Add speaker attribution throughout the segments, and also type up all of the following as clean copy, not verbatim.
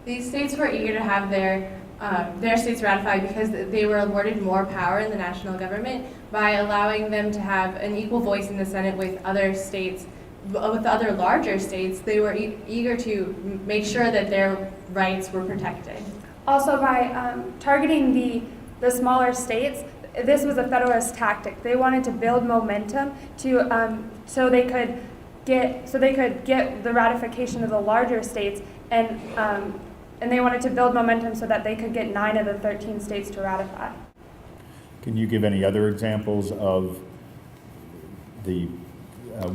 Speaker 1: These states were eager to have their states ratified because they were awarded more power in the national government by allowing them to have an equal voice in the Senate with other states, with other larger states. They were eager to make sure that their rights were protected.
Speaker 2: Also, by targeting the smaller states, this was a Federalist tactic. They wanted to build momentum to so they could get the ratification of the larger states, and they wanted to build momentum so that they could get 9 of the 13 states to ratify.
Speaker 3: Can you give any other examples of the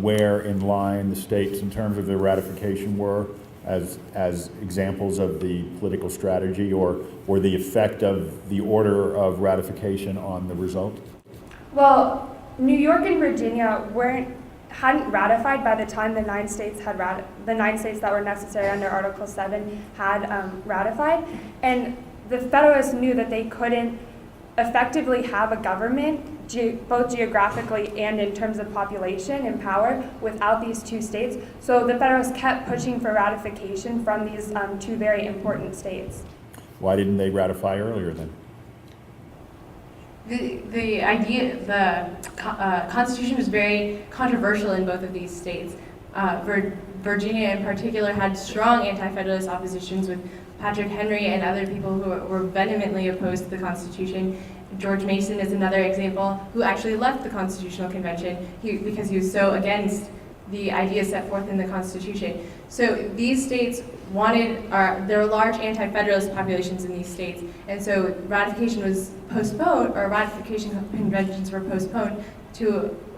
Speaker 3: where in line the states in terms of their ratification were as examples of the political strategy or the effect of the order of ratification on the result?
Speaker 2: Well, New York and Virginia hadn't ratified by the time the 9 states that were necessary under Article 7 had ratified, and the Federalists knew that they couldn't effectively have a government, both geographically and in terms of population and power, without these 2 states. So the Federalists kept pushing for ratification from these 2 very important states.
Speaker 3: Why didn't they ratify earlier then?
Speaker 1: The Constitution was very controversial in both of these states. Virginia in particular had strong anti-Federalist oppositions with Patrick Henry and other people who were vehemently opposed to the Constitution. George Mason is another example who actually left the Constitutional Convention because he was so against the ideas set forth in the Constitution. So these states there were large anti-Federalist populations in these states, and so ratification was postponed, or ratification conventions were postponed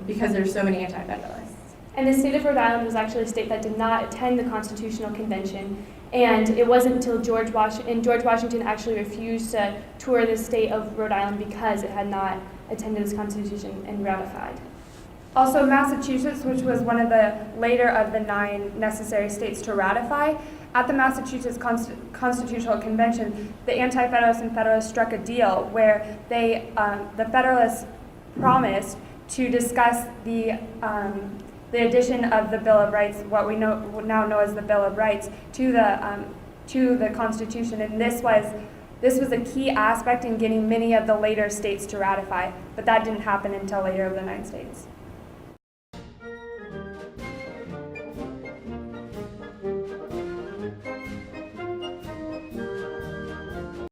Speaker 1: because there were so many anti-Federalists.
Speaker 4: And the state of Rhode Island was actually a state that did not attend the Constitutional Convention, and it wasn't until George Washington actually refused to tour the state of Rhode Island because it had not attended this Constitution and ratified.
Speaker 2: Also, Massachusetts, which was one of the later of the 9 necessary states to ratify, at the Massachusetts Constitutional Convention, the Anti-Federalists and Federalists struck a deal where the Federalists promised to discuss the addition of the Bill of Rights, what we now know as the Bill of Rights, to the Constitution, and this was a key aspect in getting many of the later states to ratify, but that didn't happen until later of the 9 states.